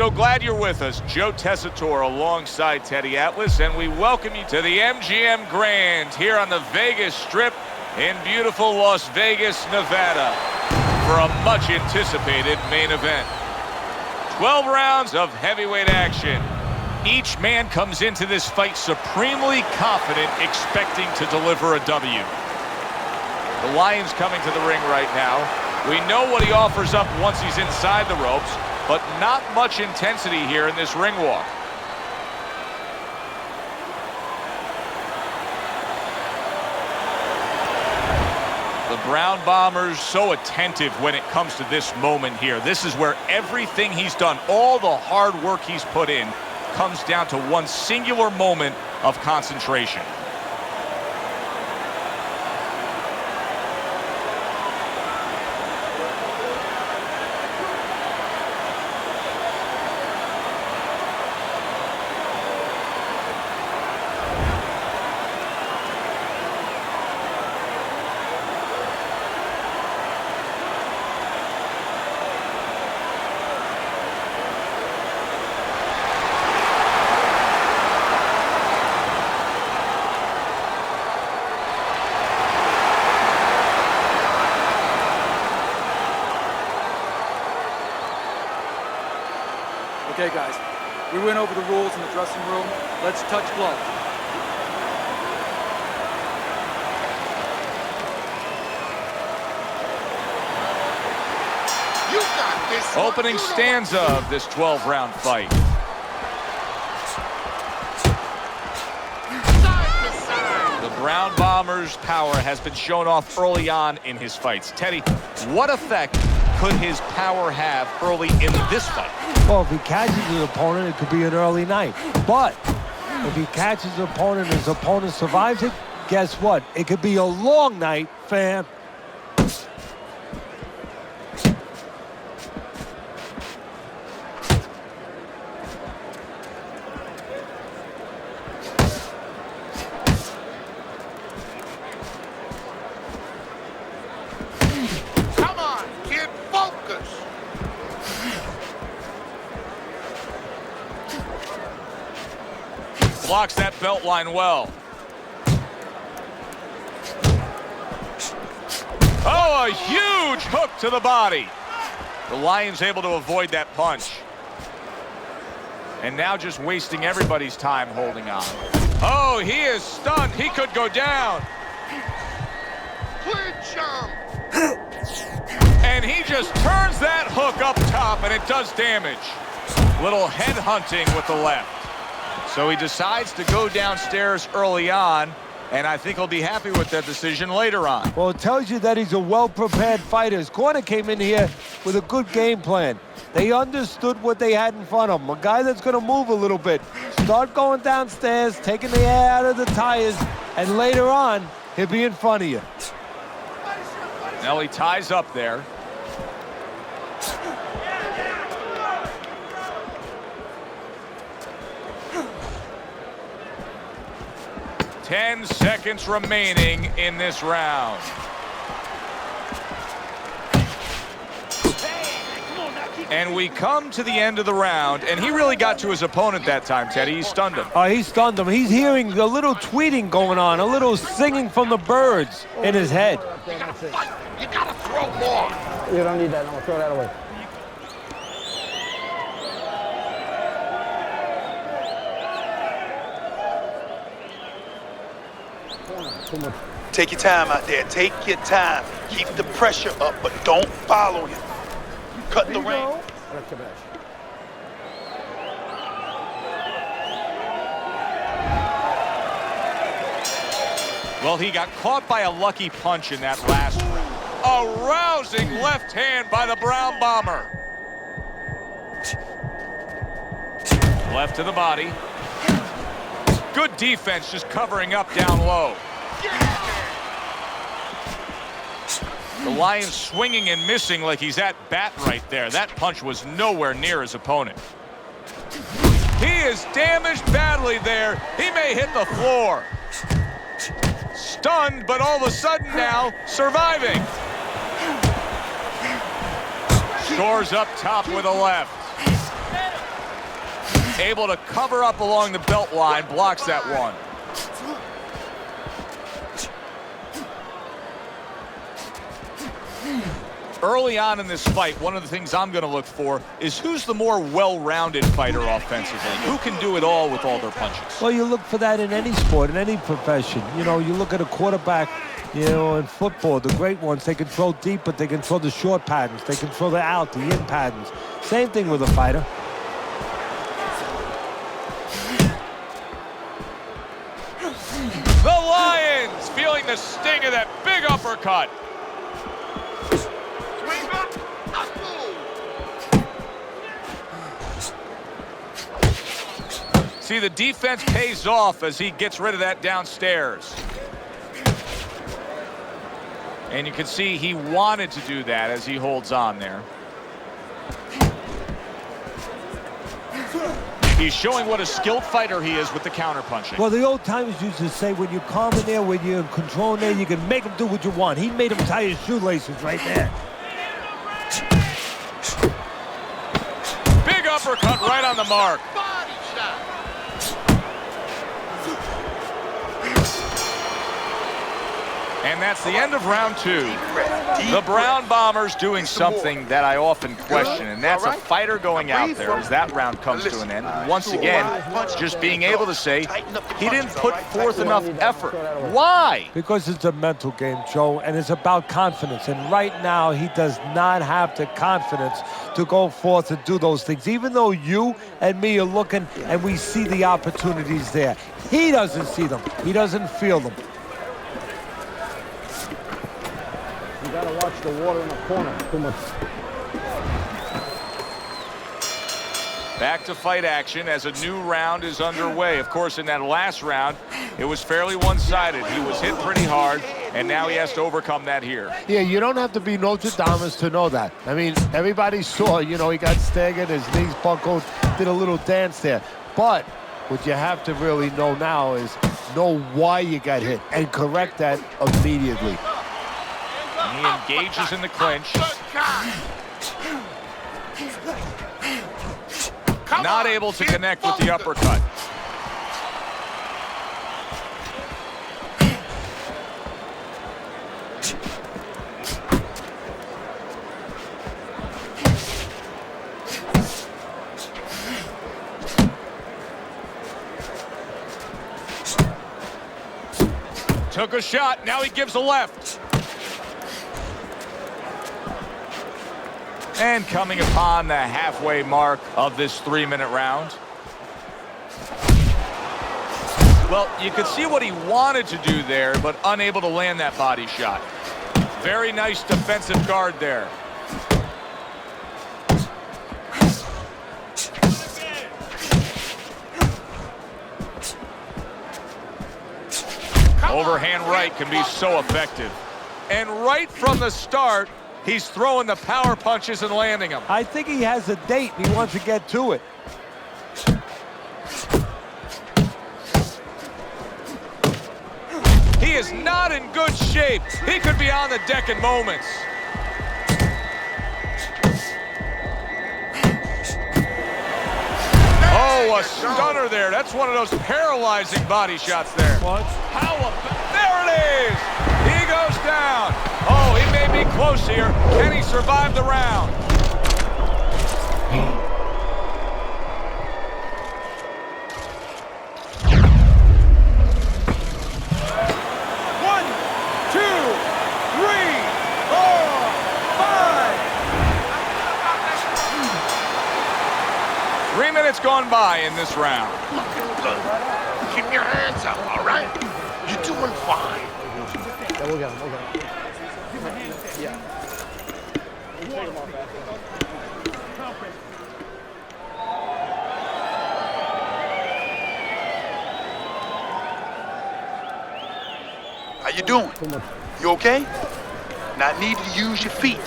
so glad you're with us. Joe Tessitore alongside Teddy Atlas, and we welcome you to the MGM Grand here on the Vegas Strip in beautiful Las Vegas, Nevada, for a much-anticipated main event. 12 rounds of heavyweight action. Each man comes into this fight supremely confident, expecting to deliver a W. The Lion's coming to the ring right now. We know what he offers up once he's inside the ropes, but not much intensity here in this ring walk. The Brown Bombers so attentive when it comes to this moment here. This is where everything he's done, all the hard work he's put in, comes down to one singular moment of concentration. Okay, guys, we went over the rules in the dressing room. Let's touch gloves. You got this. Opening stanza of this 12-round fight. The Brown Bombers' power has been shown off early on in his fights. Teddy, what effect could his power have early in this fight? Well, if he catches his opponent, it could be an early night. But if he catches his opponent and his opponent survives it, guess what? It could be a long night, fam. Come on, kid, focus. Blocks that belt line well. Oh, a huge hook to the body. The Lion's able to avoid that punch. And now just wasting everybody's time holding on. Oh, he is stunned. He could go down. Clinch him. And he just turns that hook up top, and it does damage. Little head hunting with the left. So he decides to go downstairs early on, and I think he'll be happy with that decision later on. Well, it tells you that he's a well-prepared fighter. His corner came in here with a good game plan. They understood what they had in front of him. A guy that's going to move a little bit. Start going downstairs, taking the air out of the tires, and later on, he'll be in front of you. Now he ties up there. Ten seconds remaining in this round. And we come to the end of the round, and he really got to his opponent that time, Teddy. He stunned him. He stunned him. He's hearing a little tweeting going on, a little singing from the birds in his head. You gotta fight. You gotta throw more. You don't need that. I'm gonna throw that away. Take your time out there. Take your time. Keep the pressure up, but don't follow him. Cut the ring. Well, he got caught by a lucky punch in that last round. A rousing left hand by the Brown Bomber. Left to the body. Good defense, just covering up down low. The Lion swinging and missing like he's at bat right there. That punch was nowhere near his opponent. He is damaged badly there. He may hit the floor. Stunned, but all of a sudden now surviving. Scores up top with a left. Able to cover up along the belt line, blocks that one. Early on in this fight, one of the things I'm going to look for is who's the more well-rounded fighter offensively. Who can do it all with all their punches? Well, you look for that in any sport, in any profession. You know, you look at a quarterback, you know, in football, the great ones, they can throw deep, but they can throw the short patterns. They can throw the out, the in patterns. Same thing with a fighter. The Lions feeling the sting of that big uppercut. See, the defense pays off as he gets rid of that downstairs. And you can see he wanted to do that as he holds on there. He's showing what a skilled fighter he is with the counterpunching. Well, the old timers used to say when you're calm in there, when you're in control in there, you can make him do what you want. He made him tie his shoelaces right there. Big uppercut right on the mark. Body shot. And that's the end of round 2. The Brown Bombers doing something that I often question, and that's a fighter going out there as that round comes to an end. Once again, just being able to say he didn't put forth enough effort. Why? Because it's a mental game, Joe, and it's about confidence. And right now, he does not have the confidence to go forth and do those things. Even though you and me are looking and we see the opportunities there, he doesn't see them. He doesn't feel them. You gotta watch the water in the corner. Too much. Back to fight action as a new round is underway. Of course, in that last round, it was fairly one-sided. He was hit pretty hard, and now he has to overcome that here. Yeah, you don't have to be Notre Dame to know that. I mean, everybody saw, you know, he got staggered, his knees buckled, did a little dance there. But what you have to really know now is know why you got hit and correct that immediately. He engages in the clinch. Not able to connect with the uppercut. Took a shot, now he gives a left. And coming upon the halfway mark of this 3-minute round. Well, you could see what he wanted to do there, but unable to land that body shot. Very nice defensive guard there. Overhand right can be so effective. And right from the start, he's throwing the power punches and landing them. I think he has a date and he wants to get to it. He is not in good shape. He could be on the deck in moments. Oh, a stunner there. That's one of those paralyzing body shots there. What? There it is. He goes down. Oh, he may be close here. Can he survive the round? One, two, three, 4, 5. 3 minutes gone by in this round. Look, keep your hands up, all right? You're doing fine. Yeah, we'll get him. We'll get him. Yeah. Take him off that. How you doing? You okay? Now I need you to use your feet.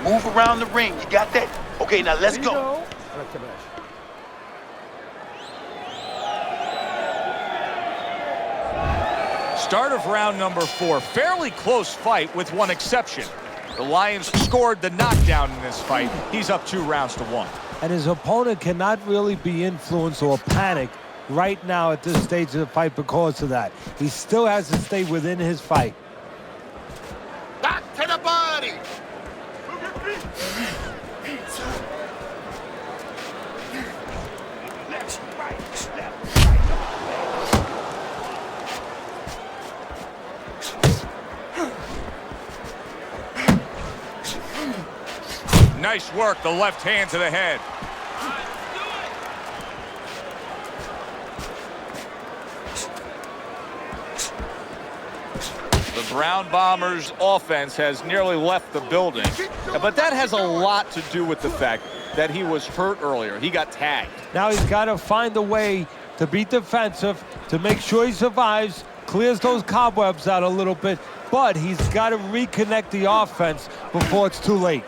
Move around the ring. You got that? Okay, now let's go. Start of round number 4. Fairly close fight with one exception. The Lions scored the knockdown in this fight. He's up 2 rounds to 1. And his opponent cannot really be influenced or panic right now at this stage of the fight because of that. He still has to stay within his fight. Back to the body. Nice work, the left hand to the head. The Brown Bombers' offense has nearly left the building, but that has a lot to do with the fact that he was hurt earlier. He got tagged. Now he's got to find a way to be defensive, to make sure he survives, clears those cobwebs out a little bit, but he's got to reconnect the offense before it's too late.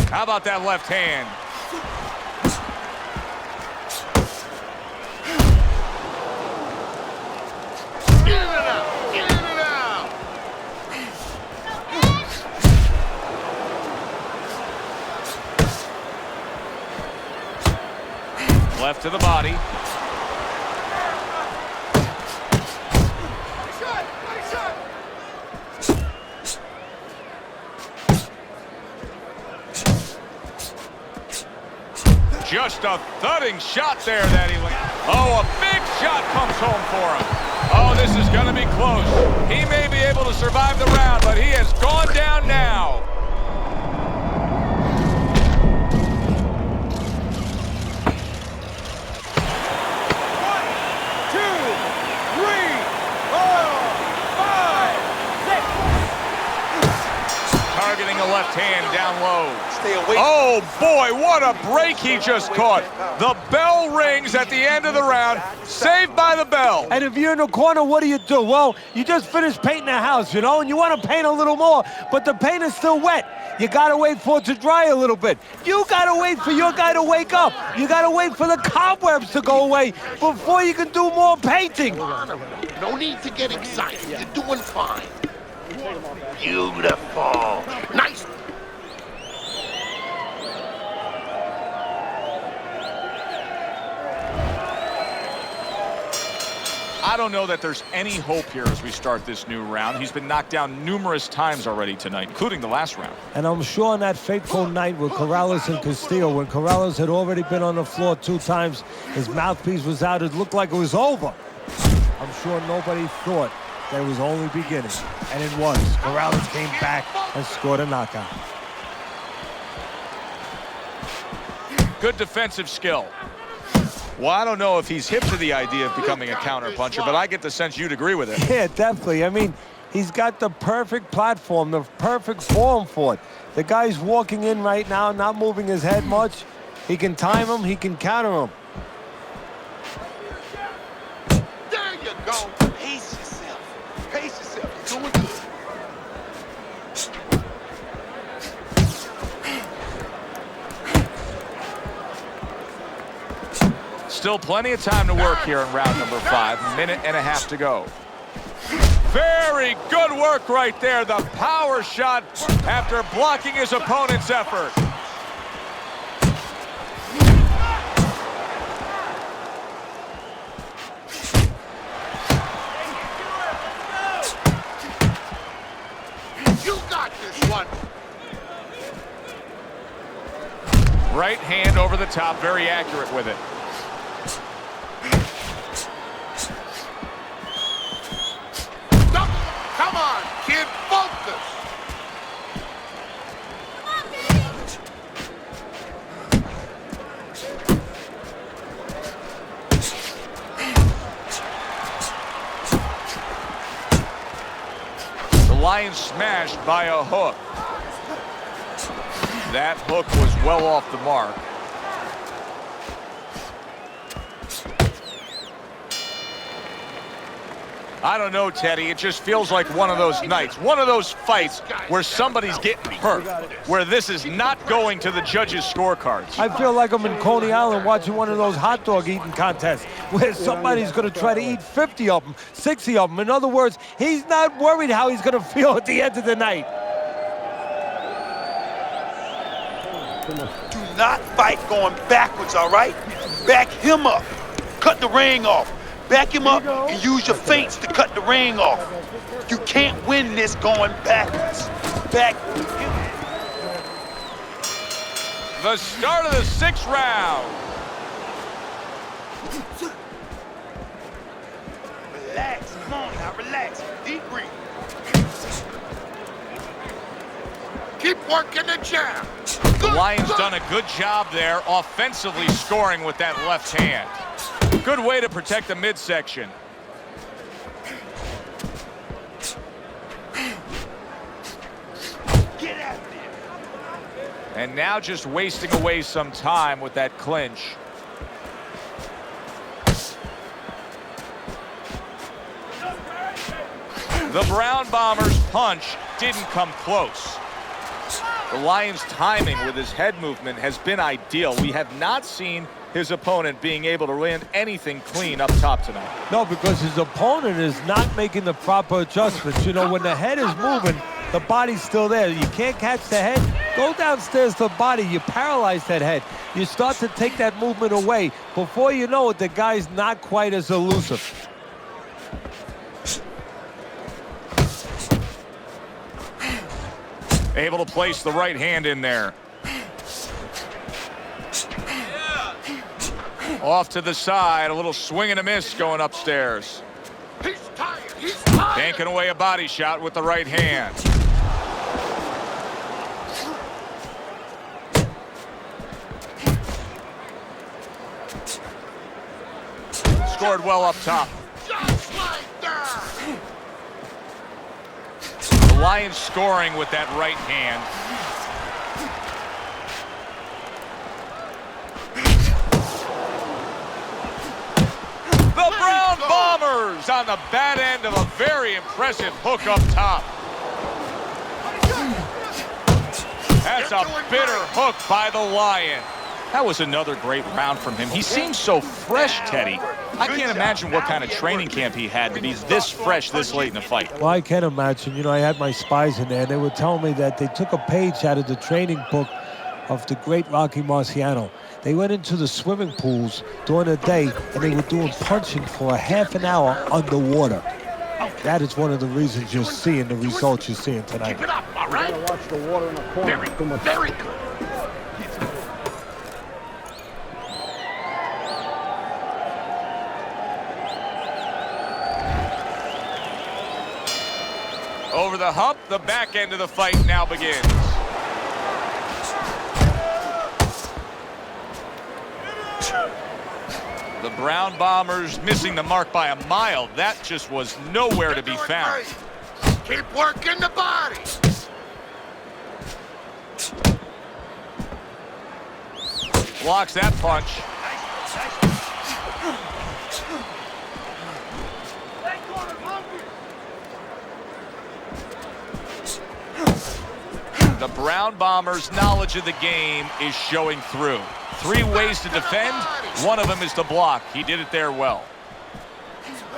How about that left hand? Get it out. Get it out. Left to the body. Just a thudding shot there that he went. Oh, a big shot comes home for him. Oh, this is going to be close. He may be able to survive the round, but he has gone down now. Targeting a left hand down low. Stay away. Oh, boy, what a break he just caught. The bell rings at the end of the round. Saved by the bell. And if you're in the corner, what do? Well, you just finished painting a house, you know, and you want to paint a little more, but the paint is still wet. You got to wait for it to dry a little bit. You got to wait for your guy to wake up. You got to wait for the cobwebs to go away before you can do more painting. No need to get excited. You're doing fine. Beautiful. Nice. I don't know that there's any hope here as we start this new round. He's been knocked down numerous times already tonight, including the last round. And I'm sure on that fateful night with Corrales and Castillo, when Corrales had already been on the floor 2 times, his mouthpiece was out, it looked like it was over. I'm sure nobody thought that it was only beginning, and it was. Corrales came back and scored a knockout. Good defensive skill. Well, I don't know if he's hip to the idea of becoming a counter-puncher, but I get the sense you'd agree with it. Yeah, definitely. I mean, he's got the perfect platform, the perfect form for it. The guy's walking in right now, not moving his head much. He can time him, he can counter him. There you go. Pace yourself. Pace yourself. You're doing good. Still plenty of time to work here in round number 5. Minute and a half to go. Very good work right there. The power shot after blocking his opponent's effort. You got this one. Right hand over the top, very accurate with it. Come on, kid, focus. The Lion smashed by a hook. That hook was well off the mark. I don't know, Teddy. It just feels like one of those nights, one of those fights where somebody's getting hurt, where this is not going to the judges' scorecards. I feel like I'm in Coney Island watching one of those hot dog eating contests where somebody's going to try to eat 50 of them, 60 of them. In other words, he's not worried how he's going to feel at the end of the night. Do not fight going backwards, all right? Back him up. Cut the ring off. Back him up and use your feints to cut the ring off. You can't win this going backwards. Back him. The start of the 6th round. Relax, come on now, relax. Deep breathe. Keep working the jab. The Lions done a good job there offensively scoring with that left hand. Good way to protect the midsection. Get out there. And now just wasting away some time with that clinch. The Brown Bombers' punch didn't come close. The Lions' timing with his head movement has been ideal. We have not seen his opponent being able to land anything clean up top tonight. No, because his opponent is not making the proper adjustments. You know, when the head is moving, the body's still there. You can't catch the head. Go downstairs to the body. You paralyze that head. You start to take that movement away. Before you know it, the guy's not quite as elusive. Able to place the right hand in there. Off to the side, a little swing and a miss going upstairs. He's tired. He's tired. Banking away a body shot with the right hand. Scored well up top. Just like that. The Lions scoring with that right hand. The Brown Bombers on the bad end of a very impressive hook up top. That's a bitter hook by the Lion. That was another great round from him. He seems so fresh, Teddy. I can't imagine what kind of training camp he had to be this fresh this late in the fight. Well, I can imagine. You know, I had my spies in there, and they were telling me that they took a page out of the training book of the great Rocky Marciano. They went into the swimming pools during the day, and they were doing punching for a half an hour underwater. That is one of the reasons you're seeing the results you're seeing tonight. Keep it up, all right? Watch the water in the corner. Very good. Over the hump, the back end of the fight now begins. The Brown Bombers missing the mark by a mile. That just was nowhere to be found. Keep working the body. Blocks that punch. The Brown Bombers' knowledge of the game is showing through. 3 ways to defend. One of them is to block. He did it there well.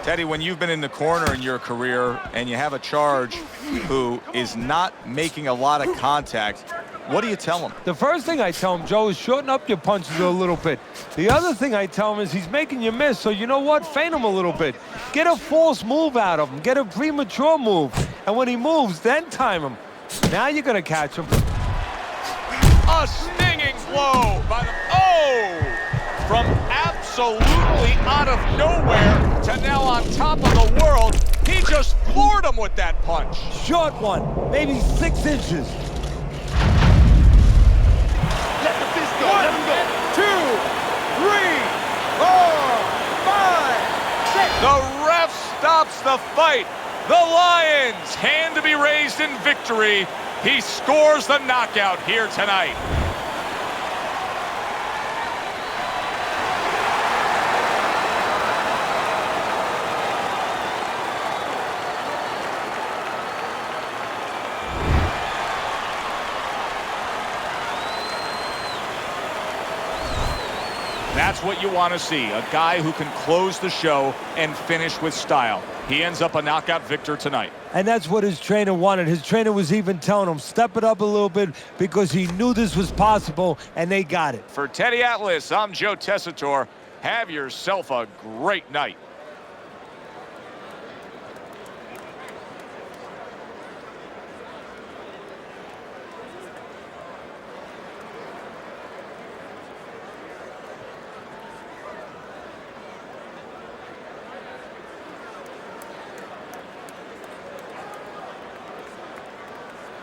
Teddy, when you've been in the corner in your career and you have a charge who is not making a lot of contact, what do you tell him? The first thing I tell him, Joe, is shorten up your punches a little bit. The other thing I tell him is he's making you miss, so you know what? Feint him a little bit. Get a false move out of him. Get a premature move. And when he moves, then time him. Now you're going to catch him. A stinging blow by the... Oh! From absolutely out of nowhere to now on top of the world, he just floored him with that punch. Short one, maybe 6 inches. Let the fist go. 1, Let him go. 2, 3, 4, 5, 6. The ref stops the fight. The Lions, hand to be raised in victory. He scores the knockout here tonight. That's what you want to see, a guy who can close the show and finish with style. He ends up a knockout victor tonight. And that's what his trainer wanted. His trainer was even telling him, step it up a little bit, because he knew this was possible, and they got it. For Teddy Atlas, I'm Joe Tessitore. Have yourself a great night.